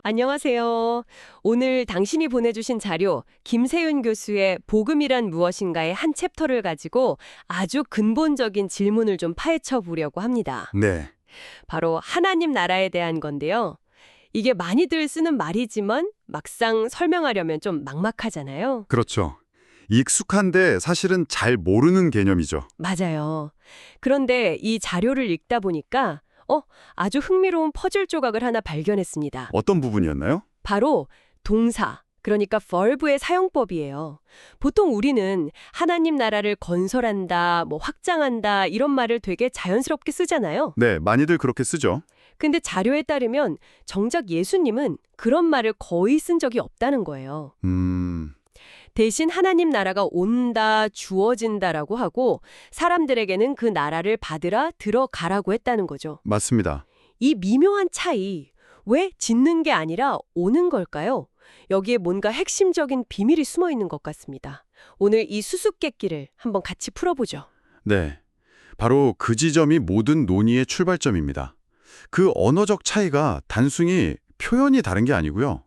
안녕하세요. 오늘 당신이 보내주신 자료, 김세윤 교수의 복음이란 무엇인가의 한 챕터를 가지고 아주 근본적인 질문을 좀 파헤쳐 보려고 합니다. 네, 바로 하나님 나라에 대한 건데요. 이게 많이들 쓰는 말이지만 막상 설명하려면 좀 막막하잖아요. 그렇죠. 익숙한데 사실은 잘 모르는 개념이죠. 맞아요. 그런데 이 자료를 읽다 보니까 아주 흥미로운 퍼즐 조각을 하나 발견했습니다. 어떤 부분이었나요? 바로 동사, 그러니까 verb의 사용법이에요. 보통 우리는 하나님 나라를 건설한다, 확장한다 이런 말을 되게 자연스럽게 쓰잖아요. 네, 많이들 그렇게 쓰죠. 근데 자료에 따르면 정작 예수님은 그런 말을 거의 쓴 적이 없다는 거예요. 대신 하나님 나라가 온다, 주어진다라고 하고 사람들에게는 그 나라를 받으라, 들어가라고 했다는 거죠. 맞습니다. 이 미묘한 차이, 왜 짓는 게 아니라 오는 걸까요? 여기에 뭔가 핵심적인 비밀이 숨어 있는 것 같습니다. 오늘 이 수수께끼를 한번 같이 풀어보죠. 네, 바로 그 지점이 모든 논의의 출발점입니다. 그 언어적 차이가 단순히 표현이 다른 게 아니고요.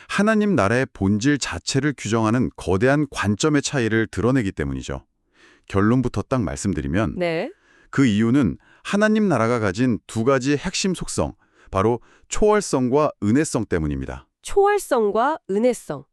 하나님 나라의 본질 자체를 규정하는 거대한 관점의 차이를 드러내기 때문이죠. 결론부터 딱 말씀드리면 네. 그 이유는 하나님 나라가 가진 두 가지 핵심 속성, 바로 초월성과 은혜성 때문입니다. 초월성과 은혜성.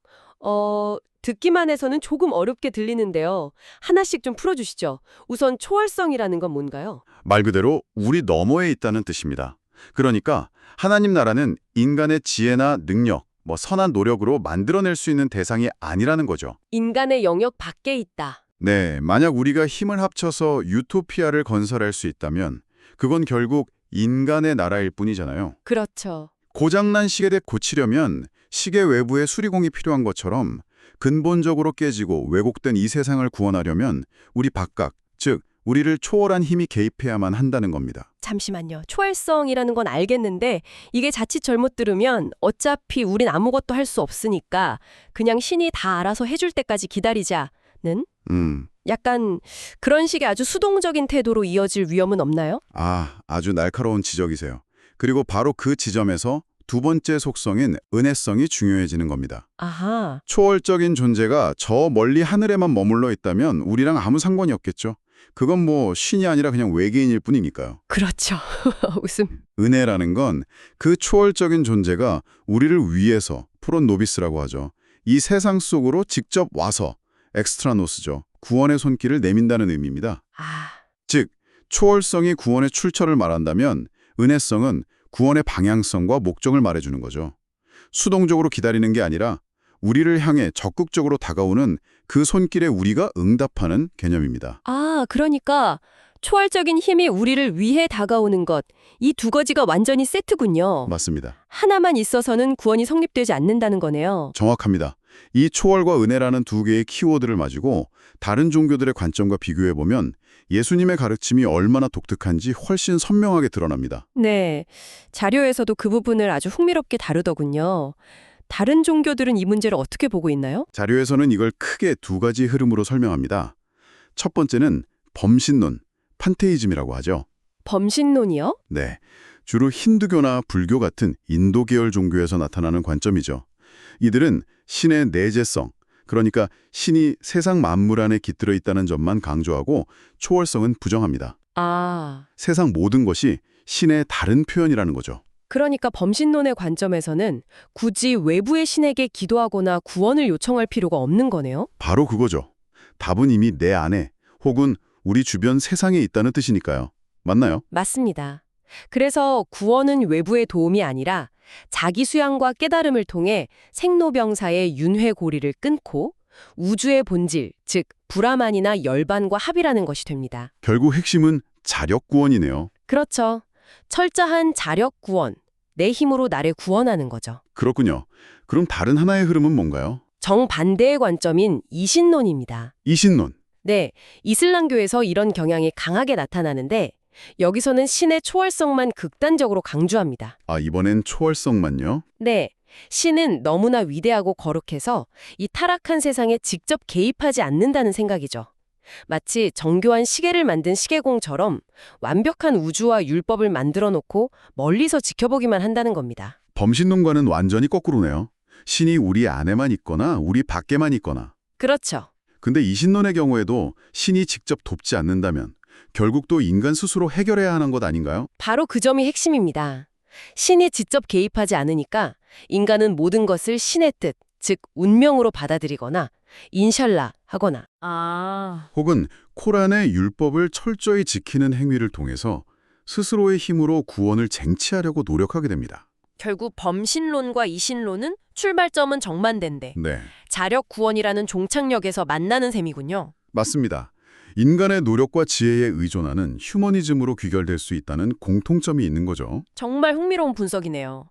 듣기만 해서는 조금 어렵게 들리는데요. 하나씩 좀 풀어주시죠. 우선 초월성이라는 건 뭔가요? 말 그대로 우리 너머에 있다는 뜻입니다. 그러니까 하나님 나라는 인간의 지혜나 능력, 선한 노력으로 만들어낼 수 있는 대상이 아니라는 거죠. 인간의 영역 밖에 있다. 네, 만약 우리가 힘을 합쳐서 유토피아를 건설할 수 있다면 그건 결국 인간의 나라일 뿐이잖아요. 그렇죠. 고장난 시계대 고치려면 시계 외부에 수리공이 필요한 것처럼 근본적으로 깨지고 왜곡된 이 세상을 구원하려면 우리 바깥, 즉 우리를 초월한 힘이 개입해야만 한다는 겁니다. 잠시만요. 초월성이라는 건 알겠는데 이게 자칫 잘못 들으면 어차피 우린 아무것도 할 수 없으니까 그냥 신이 다 알아서 해줄 때까지 기다리자는 약간 그런 식의 아주 수동적인 태도로 이어질 위험은 없나요? 아주 날카로운 지적이세요. 그리고 바로 그 지점에서 두 번째 속성인 은혜성이 중요해지는 겁니다. 아하. 초월적인 존재가 저 멀리 하늘에만 머물러 있다면 우리랑 아무 상관이 없겠죠. 그건 신이 아니라 그냥 외계인일 뿐이니까요. 그렇죠. 웃음. 은혜라는 건 그 초월적인 존재가 우리를 위해서, 프론 노비스라고 하죠. 이 세상 속으로 직접 와서, 엑스트라노스죠. 구원의 손길을 내민다는 의미입니다. 즉, 초월성이 구원의 출처를 말한다면 은혜성은 구원의 방향성과 목적을 말해주는 거죠. 수동적으로 기다리는 게 아니라 우리를 향해 적극적으로 다가오는 그 손길에 우리가 응답하는 개념입니다. 그러니까 초월적인 힘이 우리를 위해 다가오는 것, 이 두 가지가 완전히 세트군요. 맞습니다. 하나만 있어서는 구원이 성립되지 않는다는 거네요. 정확합니다. 이 초월과 은혜라는 두 개의 키워드를 가지고 다른 종교들의 관점과 비교해보면 예수님의 가르침이 얼마나 독특한지 훨씬 선명하게 드러납니다. 네, 자료에서도 그 부분을 아주 흥미롭게 다루더군요. 다른 종교들은 이 문제를 어떻게 보고 있나요? 자료에서는 이걸 크게 두 가지 흐름으로 설명합니다. 첫 번째는 범신론, 판테이즘이라고 하죠. 범신론이요? 네, 주로 힌두교나 불교 같은 인도 계열 종교에서 나타나는 관점이죠. 이들은 신의 내재성, 그러니까 신이 세상 만물 안에 깃들어 있다는 점만 강조하고 초월성은 부정합니다. 세상 모든 것이 신의 다른 표현이라는 거죠. 그러니까 범신론의 관점에서는 굳이 외부의 신에게 기도하거나 구원을 요청할 필요가 없는 거네요? 바로 그거죠. 답은 이미 내 안에 혹은 우리 주변 세상에 있다는 뜻이니까요. 맞나요? 맞습니다. 그래서 구원은 외부의 도움이 아니라 자기 수양과 깨달음을 통해 생로병사의 윤회고리를 끊고 우주의 본질, 즉 불화만이나 열반과 합이라는 것이 됩니다. 결국 핵심은 자력 구원이네요. 그렇죠. 철저한 자력 구원, 내 힘으로 나를 구원하는 거죠. 그렇군요. 그럼 다른 하나의 흐름은 뭔가요? 정반대의 관점인 이신론입니다. 이신론. 네, 이슬람교에서 이런 경향이 강하게 나타나는데 여기서는 신의 초월성만 극단적으로 강조합니다. 이번엔 초월성만요? 네, 신은 너무나 위대하고 거룩해서 이 타락한 세상에 직접 개입하지 않는다는 생각이죠. 마치 정교한 시계를 만든 시계공처럼 완벽한 우주와 율법을 만들어 놓고 멀리서 지켜보기만 한다는 겁니다. 범신론과는 완전히 거꾸로네요. 신이 우리 안에만 있거나 우리 밖에만 있거나. 그렇죠. 근데 이신론의 경우에도 신이 직접 돕지 않는다면 결국 또 인간 스스로 해결해야 하는 것 아닌가요? 바로 그 점이 핵심입니다. 신이 직접 개입하지 않으니까 인간은 모든 것을 신의 뜻, 즉 운명으로 받아들이거나 인샬라 하거나 혹은 코란의 율법을 철저히 지키는 행위를 통해서 스스로의 힘으로 구원을 쟁취하려고 노력하게 됩니다. 결국 범신론과 이신론은 출발점은 정반대인데 네, 자력 구원이라는 종착역에서 만나는 셈이군요. 맞습니다. 인간의 노력과 지혜에 의존하는 휴머니즘으로 귀결될 수 있다는 공통점이 있는 거죠. 정말 흥미로운 분석이네요.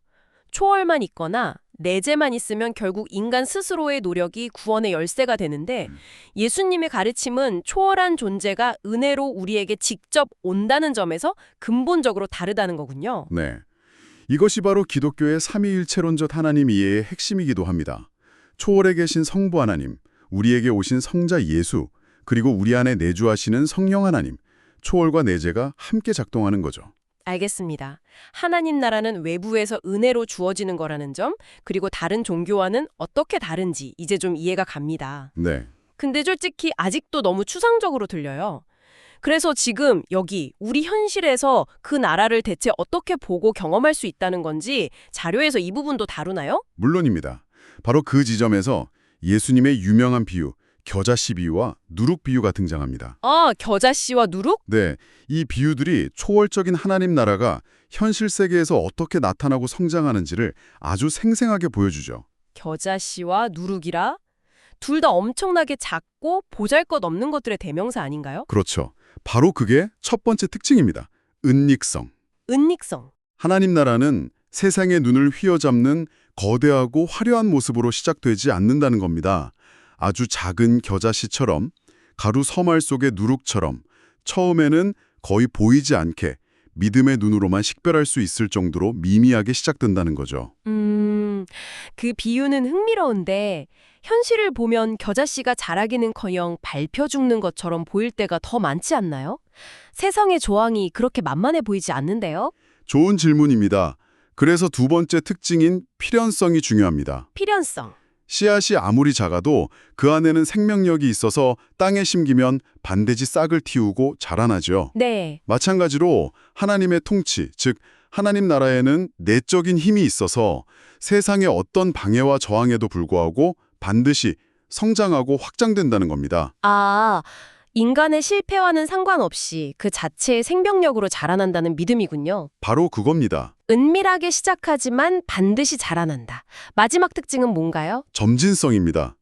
초월만 있거나 내재만 있으면 결국 인간 스스로의 노력이 구원의 열쇠가 되는데 예수님의 가르침은 초월한 존재가 은혜로 우리에게 직접 온다는 점에서 근본적으로 다르다는 거군요. 네, 이것이 바로 기독교의 삼위일체론적 하나님 이해의 핵심이기도 합니다. 초월에 계신 성부 하나님, 우리에게 오신 성자 예수, 그리고 우리 안에 내주하시는 성령 하나님, 초월과 내재가 함께 작동하는 거죠. 알겠습니다. 하나님 나라는 외부에서 은혜로 주어지는 거라는 점, 그리고 다른 종교와는 어떻게 다른지 이제 좀 이해가 갑니다. 네, 근데 솔직히 아직도 너무 추상적으로 들려요. 그래서 지금 여기 우리 현실에서 그 나라를 대체 어떻게 보고 경험할 수 있다는 건지 자료에서 이 부분도 다루나요? 물론입니다. 바로 그 지점에서 예수님의 유명한 비유, 겨자씨 비유와 누룩 비유가 등장합니다. 아, 겨자씨와 누룩? 네, 이 비유들이 초월적인 하나님 나라가 현실 세계에서 어떻게 나타나고 성장하는지를 아주 생생하게 보여주죠. 겨자씨와 누룩이라? 둘 다 엄청나게 작고 보잘것없는 것들의 대명사 아닌가요? 그렇죠. 바로 그게 첫 번째 특징입니다. 은닉성. 은닉성. 하나님 나라는 세상의 눈을 휘어잡는 거대하고 화려한 모습으로 시작되지 않는다는 겁니다. 아주 작은 겨자씨처럼, 가루 서말 속의 누룩처럼 처음에는 거의 보이지 않게 믿음의 눈으로만 식별할 수 있을 정도로 미미하게 시작된다는 거죠. 그 비유는 흥미로운데 현실을 보면 겨자씨가 자라기는커녕 밟혀 죽는 것처럼 보일 때가 더 많지 않나요? 세상의 조항이 그렇게 만만해 보이지 않는데요? 좋은 질문입니다. 그래서 두 번째 특징인 필연성이 중요합니다. 필연성. 씨앗이 아무리 작아도 그 안에는 생명력이 있어서 땅에 심기면 반드시 싹을 틔우고 자라나죠. 네. 마찬가지로 하나님의 통치, 즉 하나님 나라에는 내적인 힘이 있어서 세상의 어떤 방해와 저항에도 불구하고 반드시 성장하고 확장된다는 겁니다. 아, 인간의 실패와는 상관없이 그 자체의 생명력으로 자라난다는 믿음이군요. 바로 그겁니다. 은밀하게 시작하지만 반드시 자라난다. 마지막 특징은 뭔가요? 점진성입니다.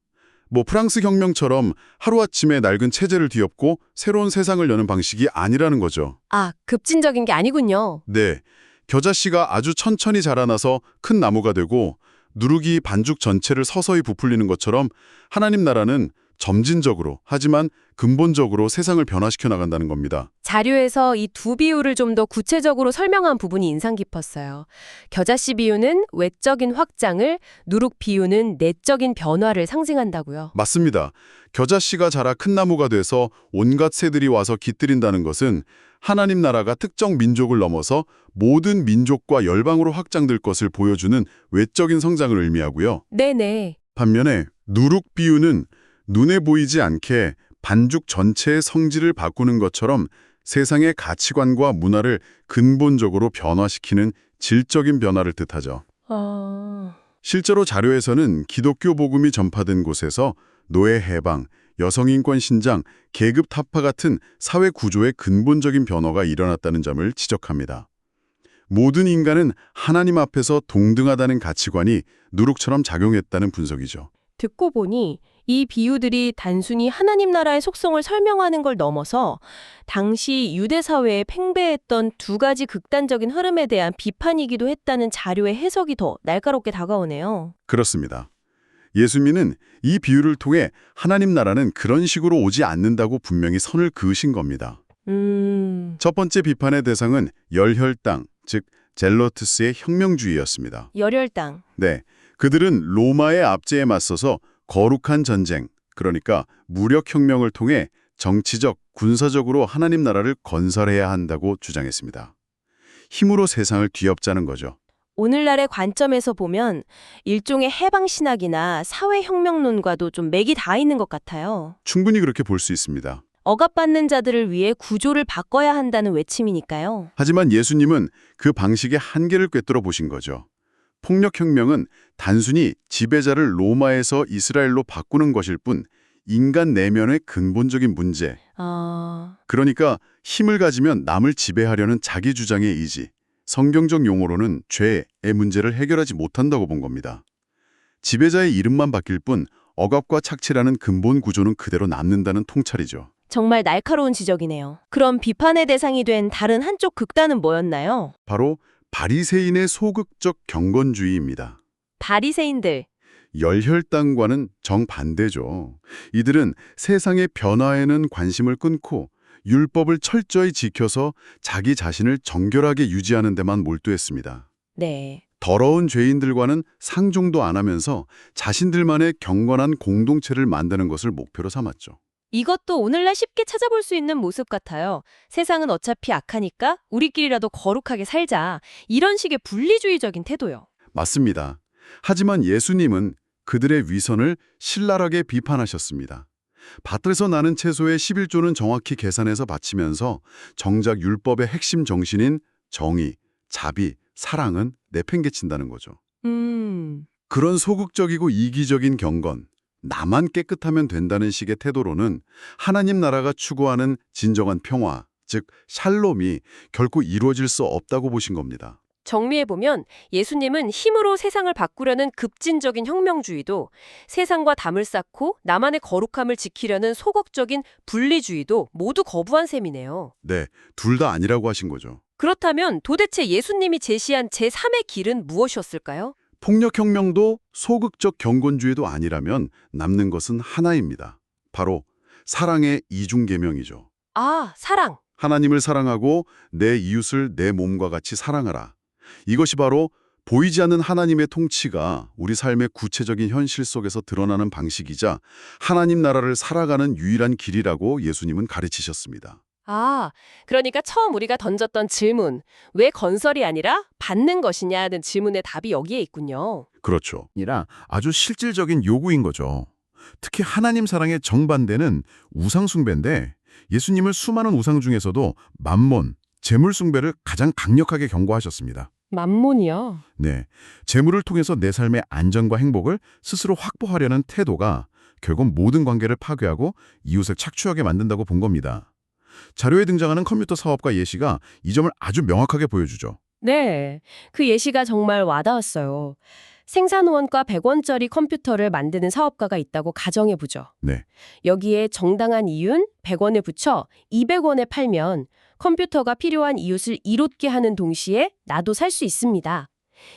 프랑스 혁명처럼 하루아침에 낡은 체제를 뒤엎고 새로운 세상을 여는 방식이 아니라는 거죠. 아, 급진적인 게 아니군요. 네, 겨자씨가 아주 천천히 자라나서 큰 나무가 되고 누룩이 반죽 전체를 서서히 부풀리는 것처럼 하나님 나라는 점진적으로 하지만 근본적으로 세상을 변화시켜 나간다는 겁니다. 자료에서 이 두 비유를 좀 더 구체적으로 설명한 부분이 인상 깊었어요. 겨자씨 비유는 외적인 확장을, 누룩 비유는 내적인 변화를 상징한다고요. 맞습니다. 겨자씨가 자라 큰 나무가 돼서 온갖 새들이 와서 깃들인다는 것은 하나님 나라가 특정 민족을 넘어서 모든 민족과 열방으로 확장될 것을 보여주는 외적인 성장을 의미하고요. 네네. 반면에 누룩 비유는 눈에 보이지 않게 반죽 전체의 성질을 바꾸는 것처럼 세상의 가치관과 문화를 근본적으로 변화시키는 질적인 변화를 뜻하죠. 실제로 자료에서는 기독교 복음이 전파된 곳에서 노예 해방, 여성인권 신장, 계급 타파 같은 사회 구조의 근본적인 변화가 일어났다는 점을 지적합니다. 모든 인간은 하나님 앞에서 동등하다는 가치관이 누룩처럼 작용했다는 분석이죠. 듣고 보니 이 비유들이 단순히 하나님 나라의 속성을 설명하는 걸 넘어서 당시 유대 사회에 팽배했던 두 가지 극단적인 흐름에 대한 비판이기도 했다는 자료의 해석이 더 날카롭게 다가오네요. 그렇습니다. 예수님은 이 비유를 통해 하나님 나라는 그런 식으로 오지 않는다고 분명히 선을 그으신 겁니다. 첫 번째 비판의 대상은 열혈당, 즉 젤러투스의 혁명주의였습니다. 열혈당. 네, 그들은 로마의 압제에 맞서서 거룩한 전쟁, 그러니까 무력혁명을 통해 정치적, 군사적으로 하나님 나라를 건설해야 한다고 주장했습니다. 힘으로 세상을 뒤엎자는 거죠. 오늘날의 관점에서 보면 일종의 해방신학이나 사회혁명론과도 좀 맥이 다 있는 것 같아요. 충분히 그렇게 볼 수 있습니다. 억압받는 자들을 위해 구조를 바꿔야 한다는 외침이니까요. 하지만 예수님은 그 방식의 한계를 꿰뚫어 보신 거죠. 폭력혁명은 단순히 지배자를 로마에서 이스라엘로 바꾸는 것일 뿐 인간 내면의 근본적인 문제, 그러니까 힘을 가지면 남을 지배하려는 자기 주장의 의지, 성경적 용어로는 죄의 문제를 해결하지 못한다고 본 겁니다. 지배자의 이름만 바뀔 뿐 억압과 착취라는 근본 구조는 그대로 남는다는 통찰이죠. 정말 날카로운 지적이네요. 그럼 비판의 대상이 된 다른 한쪽 극단은 뭐였나요? 바로 바리새인의 소극적 경건주의입니다. 바리새인들. 열혈당과는 정반대죠. 이들은 세상의 변화에는 관심을 끊고 율법을 철저히 지켜서 자기 자신을 정결하게 유지하는 데만 몰두했습니다. 네. 더러운 죄인들과는 상종도 안 하면서 자신들만의 경건한 공동체를 만드는 것을 목표로 삼았죠. 이것도 오늘날 쉽게 찾아볼 수 있는 모습 같아요. 세상은 어차피 악하니까 우리끼리라도 거룩하게 살자. 이런 식의 분리주의적인 태도요. 맞습니다. 하지만 예수님은 그들의 위선을 신랄하게 비판하셨습니다. 밭에서 나는 채소의 11조는 정확히 계산해서 바치면서 정작 율법의 핵심 정신인 정의, 자비, 사랑은 내팽개친다는 거죠. 그런 소극적이고 이기적인 경건, 나만 깨끗하면 된다는 식의 태도로는 하나님 나라가 추구하는 진정한 평화, 즉 샬롬이 결코 이루어질 수 없다고 보신 겁니다. 정리해보면 예수님은 힘으로 세상을 바꾸려는 급진적인 혁명주의도 세상과 담을 쌓고 나만의 거룩함을 지키려는 소극적인 분리주의도 모두 거부한 셈이네요. 네, 둘 다 아니라고 하신 거죠. 그렇다면 도대체 예수님이 제시한 제3의 길은 무엇이었을까요? 폭력혁명도 소극적 경건주의도 아니라면 남는 것은 하나입니다. 바로 사랑의 이중계명이죠. 아, 사랑. 하나님을 사랑하고 내 이웃을 내 몸과 같이 사랑하라. 이것이 바로 보이지 않는 하나님의 통치가 우리 삶의 구체적인 현실 속에서 드러나는 방식이자 하나님 나라를 살아가는 유일한 길이라고 예수님은 가르치셨습니다. 아, 그러니까 처음 우리가 던졌던 질문, 왜 건설이 아니라 받는 것이냐는 질문의 답이 여기에 있군요. 그렇죠. 아니라 아주 실질적인 요구인 거죠. 특히 하나님 사랑의 정반대는 우상 숭배인데 예수님은 수많은 우상 중에서도 만몬, 재물 숭배를 가장 강력하게 경고하셨습니다. 만몬이요? 네, 재물을 통해서 내 삶의 안전과 행복을 스스로 확보하려는 태도가 결국 모든 관계를 파괴하고 이웃을 착취하게 만든다고 본 겁니다. 자료에 등장하는 컴퓨터 사업가 예시가 이 점을 아주 명확하게 보여주죠. 네, 그 예시가 정말 와닿았어요. 생산원가 100원짜리 컴퓨터를 만드는 사업가가 있다고 가정해보죠. 네, 여기에 정당한 이윤 100원에 붙여 200원에 팔면 컴퓨터가 필요한 이웃을 이롭게 하는 동시에 나도 살 수 있습니다.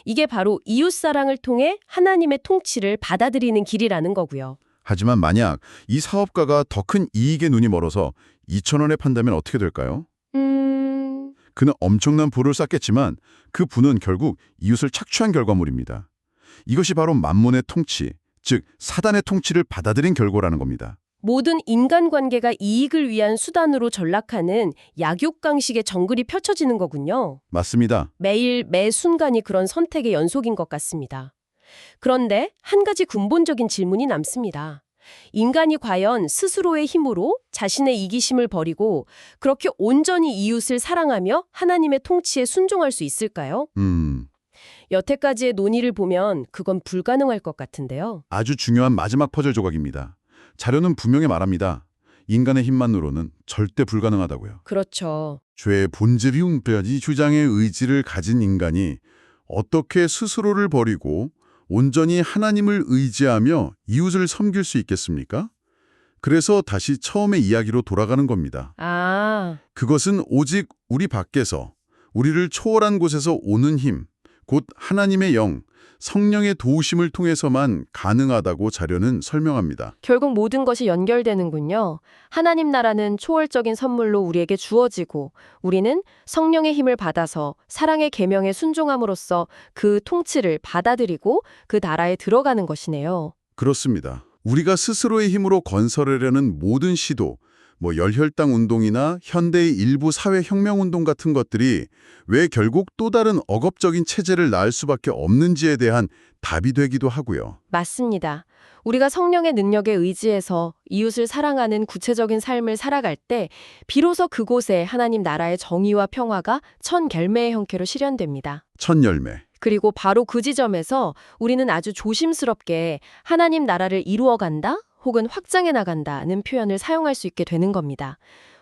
이게 바로 이웃사랑을 통해 하나님의 통치를 받아들이는 길이라는 거고요. 하지만 만약 이 사업가가 더 큰 이익에 눈이 멀어서 2,000원에 판다면 어떻게 될까요? 그는 엄청난 부를 쌓겠지만 그 부는 결국 이웃을 착취한 결과물입니다. 이것이 바로 만몬의 통치, 즉 사단의 통치를 받아들인 결과라는 겁니다. 모든 인간관계가 이익을 위한 수단으로 전락하는 약육강식의 정글이 펼쳐지는 거군요. 맞습니다. 매일 매 순간이 그런 선택의 연속인 것 같습니다. 그런데 한 가지 근본적인 질문이 남습니다. 인간이 과연 스스로의 힘으로 자신의 이기심을 버리고 그렇게 온전히 이웃을 사랑하며 하나님의 통치에 순종할 수 있을까요? 여태까지의 논의를 보면 그건 불가능할 것 같은데요. 아주 중요한 마지막 퍼즐 조각입니다. 자료는 분명히 말합니다. 인간의 힘만으로는 절대 불가능하다고요. 그렇죠. 죄의 본질이운 주장의 의지를 가진 인간이 어떻게 스스로를 버리고 온전히 하나님을 의지하며 이웃을 섬길 수 있겠습니까? 그래서 다시 처음의 이야기로 돌아가는 겁니다. 그것은 오직 우리 밖에서, 우리를 초월한 곳에서 오는 힘, 곧 하나님의 영, 성령의 도우심을 통해서만 가능하다고 자료는 설명합니다. 결국 모든 것이 연결되는군요. 하나님 나라는 초월적인 선물로 우리에게 주어지고 우리는 성령의 힘을 받아서 사랑의 계명에 순종함으로써 그 통치를 받아들이고 그 나라에 들어가는 것이네요. 그렇습니다. 우리가 스스로의 힘으로 건설하려는 모든 시도, 뭐 열혈당 운동이나 현대의 일부 사회혁명운동 같은 것들이 왜 결국 또 다른 억압적인 체제를 낳을 수밖에 없는지에 대한 답이 되기도 하고요. 맞습니다. 우리가 성령의 능력에 의지해서 이웃을 사랑하는 구체적인 삶을 살아갈 때 비로소 그곳에 하나님 나라의 정의와 평화가 천결매의 형태로 실현됩니다. 첫열매. 그리고 바로 그 지점에서 우리는 아주 조심스럽게 하나님 나라를 이루어간다 혹은 확장해 나간다는 표현을 사용할 수 있게 되는 겁니다.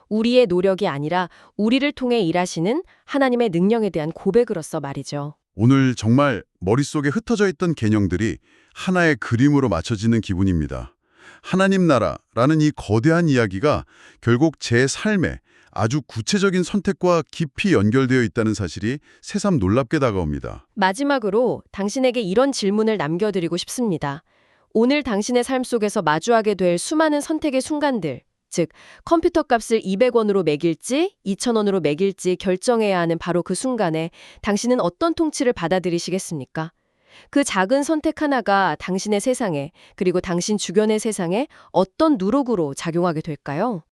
우리의 노력이 아니라 우리를 통해 일하시는 하나님의 능력에 대한 고백으로서 말이죠. 오늘 정말 머릿속에 흩어져 있던 개념들이 하나의 그림으로 맞춰지는 기분입니다. 하나님 나라라는 이 거대한 이야기가 결국 제 삶에 아주 구체적인 선택과 깊이 연결되어 있다는 사실이 새삼 놀랍게 다가옵니다. 마지막으로 당신에게 이런 질문을 남겨드리고 싶습니다. 오늘 당신의 삶 속에서 마주하게 될 수많은 선택의 순간들, 즉 컴퓨터 값을 200원으로 매길지 2,000원으로 매길지 결정해야 하는 바로 그 순간에 당신은 어떤 통치를 받아들이시겠습니까? 그 작은 선택 하나가 당신의 세상에 그리고 당신 주변의 세상에 어떤 누룩으로 작용하게 될까요?